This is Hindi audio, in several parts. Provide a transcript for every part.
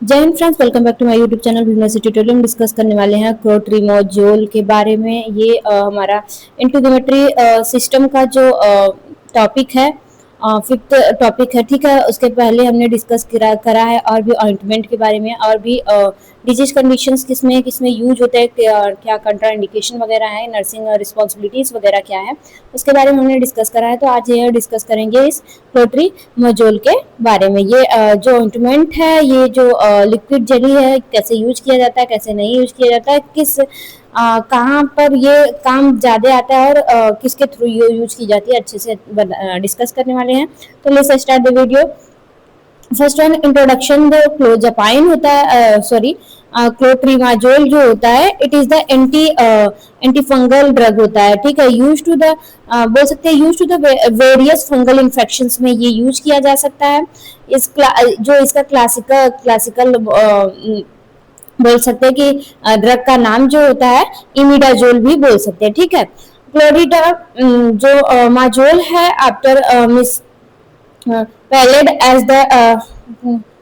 जय हिंद friends, welcome back to my YouTube channel business tutorial. हम डिस्कस करने वाले हैं क्लोट्रिमोजोल के बारे में। ये हमारा इंटीग्रामेट्री सिस्टम का जो टॉपिक है, फिफ्थ टॉपिक है। ठीक है, उसके पहले हमने डिस्कस करा है और भी ऑइंटमेंट के बारे में, और भी डिजीज कंडीशंस किसमें किसमें यूज होते हैं, क्या कंट्रा इंडिकेशन वगैरह है, नर्सिंग रिस्पॉन्सिबिलिटीज वगैरह क्या है, उसके बारे में हमने डिस्कस करा है। तो आज ये डिस्कस करेंगे इस क्लोट्रिमोजोल के बारे में। ये जो ऑइंटमेंट है, ये जो लिक्विड जेली है, कैसे यूज किया जाता है, कैसे नहीं यूज किया जाता है, किस कहाँ पर ये काम ज़्यादा आता है, और किसके थ्रू ये यूज की जाती है, अच्छे से डिस्कस करने वाले हैं। तो let's start the video. First one, introduction. The clozapine होता है, सॉरी, क्लोट्रिमाजोल जो होता है, it is the anti fungal drug होता है। ठीक है, यूज टू द बोल सकते हैं use to the various fungal infections में ये यूज किया जा सकता है। जो इसका क्लासिकल बोल सकते हैं कि ड्रग का नाम जो होता है, इमिडाजोल भी बोल सकते हैं। ठीक है, क्लोरिडा जो माजोल है, आफ्टर मिस पैलेड एज द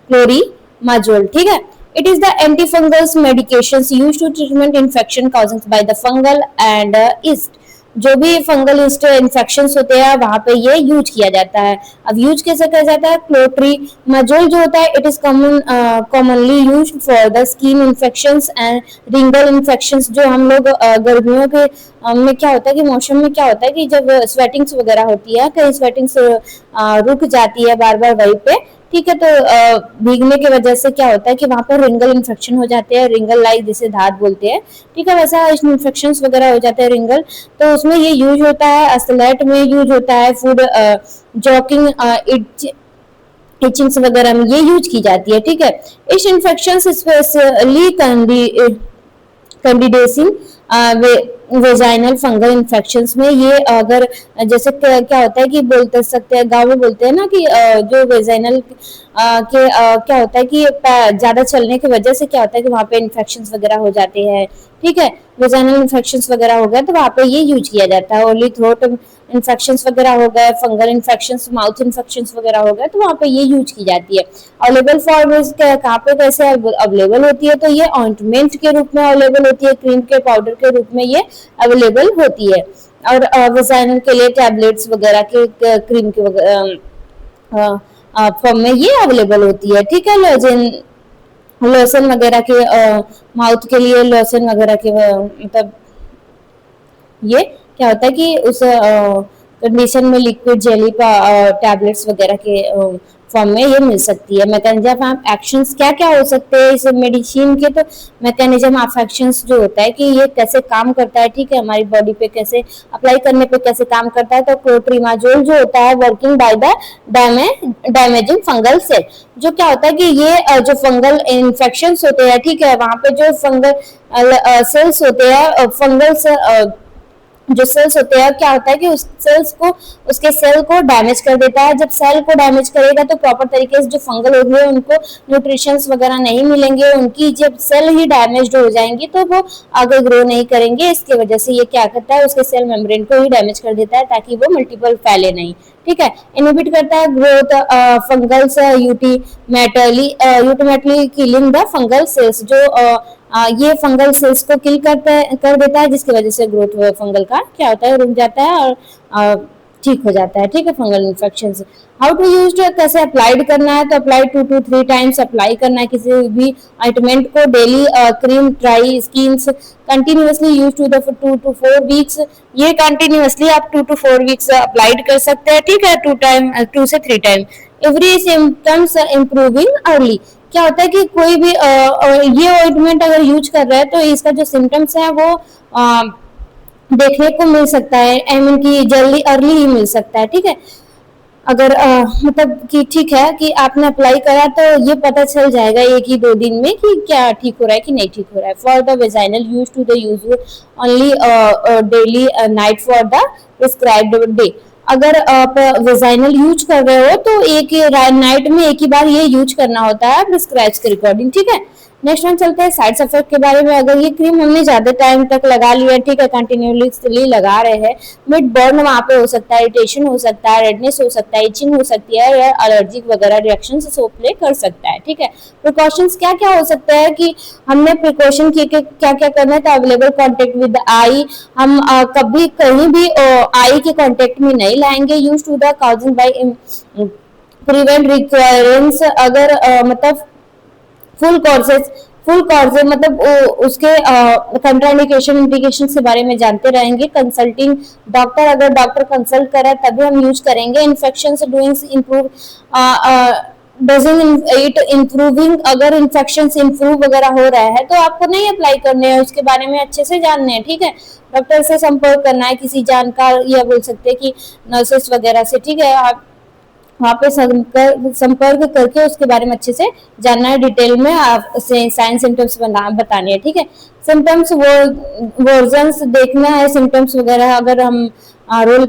क्लोरीमाजोल। ठीक है, it is the antifungals medications used to treatment infection caused by the fungal and yeast। जो भी फंगल ईस्ट इन्फेक्शन होते हैं वहां पे ये यूज किया जाता है। अब यूज कैसे किया जाता है? क्लोट्रिमाजोल जो होता है, it is commonly used for the skin infections and रिंगल इन्फेक्शंस। जो हम लोग गर्मियों के में क्या होता है कि मौसम में क्या होता है कि जब स्वेटिंग्स वगैरह होती है, कहीं स्वेटिंग्स रुक जाती है बार बार वहीं पे। ठीक है, तो भीगने की वजह से क्या होता है कि वहां पर रिंगल इन्फेक्शन हो जाते हैं, रिंगल लाइक जिसे धात बोलते हैं। ठीक है, वैसा इन्फेक्शन वगैरह हो जाते हैं रिंगल, तो उसमें ये यूज होता है। असलेट में यूज होता है, फूड जॉकिंग इचिंग्स वगैरह में ये यूज की जाती है। ठीक है, इस इन्फेक्शन स्पेशली कैंडिडेसिन वेजाइनल फंगल इन्फेक्शंस में, ये अगर जैसे क्या होता है कि बोलते सकते हैं, गांव में बोलते हैं ना कि जो वेजाइनल के क्या होता है कि ज्यादा चलने की वजह से क्या होता है कि वहाँ पे इन्फेक्शंस वगैरह हो जाते हैं। ठीक है, वेजाइनल इन्फेक्शंस वगैरह हो गया तो वहाँ पे ये यूज किया जाता है। ओनली थ्रोट इन्फेक्शंस वगैरह हो गए, फंगल इन्फेक्शंस, माउथ इन्फेक्शंस वगैरह हो गए, तो वहाँ पे ये यूज की जाती है। अवेलेबल फॉर्म कहाँ पे कैसे अवेलेबल होती है? तो ये ऑइंटमेंट के रूप में अवेलेबल होती है, क्रीम के पाउडर के रूप में ये अवेलेबल होती है। और वेजाइनल के लिए टैबलेट्स वगैरह के क्रीम के फॉर्म में ये अवेलेबल होती है। ठीक है, लोशन वगैरह के माउथ के लिए लोशन वगैरह के मतलब ये क्या होता है कि उस कंडीशन में लिक्विड जेली टैबलेट्स वगैरह के फॉर्म में ये मिल सकती है। मैकेनिज्म ऑफ एक्शंस क्या क्या हो सकते हैं इस मेडिसिन के? तो मैकेनिज्म ऑफ एक्शंस जो होता है कि ये कैसे काम करता है, ठीक है, हमारी बॉडी पे कैसे अप्लाई करने पे कैसे काम करता है। तो क्लोट्रिमाजोल जो होता है, working by the damaging fungal cell. जो क्या होता है कि ये जो फंगल इन्फेक्शन होते हैं, ठीक है, वहां पे जो फंगल सेल्स होते हैं, फंगल जो सेल्स होते हैं, क्या होता है कि उस सेल्स को उसके सेल को डैमेज कर देता है। जब सेल को डैमेज करेगा तो प्रॉपर तरीके से जो फंगल होगी उनको न्यूट्रिशंस वगैरह नहीं मिलेंगे, उनकी जब सेल ही डैमेज हो जाएंगी तो वो आगे ग्रो नहीं करेंगे। इसकी वजह से ये क्या करता है, उसके सेल मेम्ब्रेन को ही डैमेज कर देता है ताकि वो मल्टीपल फैले नहीं। ठीक है, इनहिबिट करता है growth fungals ultimately killing the fungal cells. जो ये फंगल सेल्स को किल कर देता है, जिसकी वजह से ग्रोथ फंगल का क्या होता है, रुक जाता है और ठीक हो जाता है। ठीक है, fungal infection. How to use, कैसे अप्लाइड करना है? तो अप्लाई 2 to 3 टाइम्स अप्लाई करना है किसी भी ऑइंटमेंट को daily. Cream dry skin continuously use to the 2 to 4 weeks. ये कंटिन्यूअसली आप 2 to 4 वीक्स अप्लाइड कर सकते हैं। ठीक है, 2 से 3 time. Every symptoms improving early. क्या होता है कि कोई भी ये ऑइंटमेंट अगर यूज कर रहा है तो इसका जो सिम्टम्स है वो देखने को मिल सकता है, आई मीन कि जल्दी अर्ली ही मिल सकता है। ठीक है, अगर मतलब कि ठीक है कि आपने अप्लाई करा तो ये पता चल जाएगा 1 ही 2 दिन में कि क्या ठीक हो रहा है कि नहीं ठीक हो रहा है। For the vaginal use to the use only daily night for the prescribed day. अगर आप वेजाइनल यूज कर रहे हो तो एक नाइट में 1 ही बार ये यूज करना होता है प्रिस्क्राइब के रिकॉर्डिंग। ठीक है, नेक्स्ट वन चलते हैं साइड इफेक्ट के बारे में। अगर ये क्रीम हमने ज्यादा टाइम तक लगा लिया, ठीक है, कंटिन्यूसली लगा रहे हैं, मिड बर्न वहां पे हो सकता है, इरिटेशन हो सकता है, रेडनेस हो सकता है, इचिंग हो सकती है, या एलर्जिक वगैरह रिएक्शन सो प्ले कर सकता है, ठीक है। प्रिकॉशंस क्या क्या हो सकता है कि हमने प्रिकॉशन की क्या क्या करना है, तो अवेलेबल कॉन्टेक्ट विद आई, हम कभी कहीं भी आई के कॉन्टेक्ट में नहीं लाएंगे। Use to the causing by prevent recurrence, अगर मतलब फुल कोर्सेज मतलब उसके कंट्राइंडिकेशन इंडिकेशन के बारे में जानते रहेंगे। कंसल्टिंग डॉक्टर, अगर डॉक्टर कंसल्ट करे तभी हम यूज करेंगे। इन्फेक्शन डूइंग इम्प्रूव डजिंग इट इम्प्रूविंग, अगर इन्फेक्शन इम्प्रूव वगैरह हो रहा है तो आपको नहीं अप्लाई करने हैं, उसके बारे में अच्छे से जानने हैं, ठीक है। डॉक्टर से संपर्क करना है, किसी जानकार या बोल सकते हैं कि नर्सेस वगैरह से, ठीक है। आप वहाँ पे संपर्क करके उसके बारे में अच्छे से जानना है, डिटेल में आप साइन सिम्टम्स बताने हैं, ठीक है। सिम्टम्स वर्जन्स देखना है, सिम्टम्स वगैरह अगर हम रोल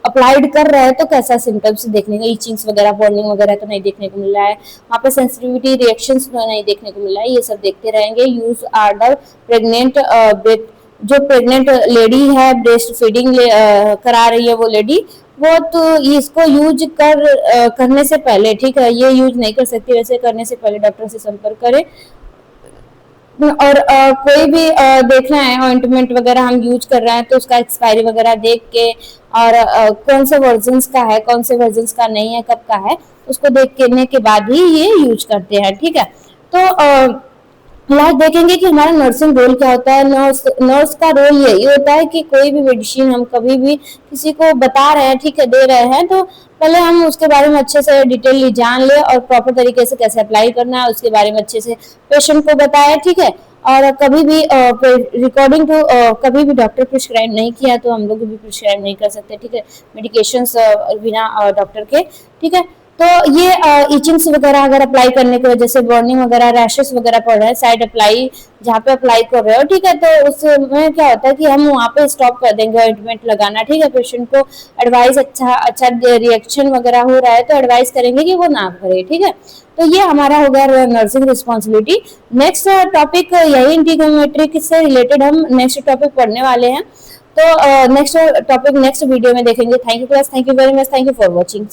अप्लाइड कर रहे हैं तो कैसा सिम्टम्स देखने का, इचिंग्स वगैरह, बर्निंग वगैरह तो नहीं देखने को मिल रहा है, वहाँ पे सेंसिटिविटी रिएक्शंस तो नहीं देखने को मिल रहा है, ये सब देखते रहेंगे। यूज आर्डर प्रेग्नेंट, जो प्रेग्नेंट लेडी है, ब्रेस्ट फीडिंग करा रही है वो लेडी, वो तो इसको यूज करने से पहले, ठीक है, ये यूज नहीं कर सकती, वैसे करने से पहले डॉक्टर से संपर्क करें। और कोई भी देखना है ऑइंटमेंट वगैरह हम यूज कर रहे हैं तो उसका एक्सपायरी वगैरह देख के, और कौन से वर्जन्स का है, कौन से वर्जन्स का नहीं है, कब का है, उसको देखने के बाद ही ये यूज करते हैं, ठीक है। तो लास्ट देखेंगे कि हमारा नर्सिंग रोल क्या होता है। नर्स का रोल यही होता है कि कोई भी मेडिसिन हम कभी भी किसी को बता रहे हैं, ठीक है, दे रहे हैं, तो पहले हम उसके बारे में अच्छे से डिटेल जान ले और प्रॉपर तरीके से कैसे अप्लाई करना है उसके बारे में अच्छे से पेशेंट को बताए, ठीक है। और कभी भी रिकॉर्डिंग टू कभी भी डॉक्टर प्रिस्क्राइब नहीं किया तो हम लोग भी प्रिस्क्राइब नहीं कर सकते, ठीक है, मेडिकेशंस बिना डॉक्टर के, ठीक है। तो ये इचिंग्स वगैरह अगर अप्लाई करने की वजह से बर्निंग वगैरह, रैशेस वगैरह पड़ रहे हैं, साइड अप्लाई जहाँ पे अप्लाई कर रहे हो, ठीक है, तो उसमें क्या होता है कि हम वहाँ पे स्टॉप कर देंगे ऑइंटमेंट लगाना, ठीक है। पेशेंट को एडवाइस अच्छा रिएक्शन वगैरह हो रहा है तो एडवाइस करेंगे कि वो ना करे, ठीक है। तो ये हमारा हो गया नर्सिंग रिस्पॉन्सिबिलिटी। नेक्स्ट टॉपिक यही इंटीग्रोमेट्रिक से रिलेटेड हम नेक्स्ट टॉपिक पढ़ने वाले हैं, तो नेक्स्ट टॉपिक नेक्स्ट वीडियो में देखेंगे। Thank you class, thank you very much, thank you for watching.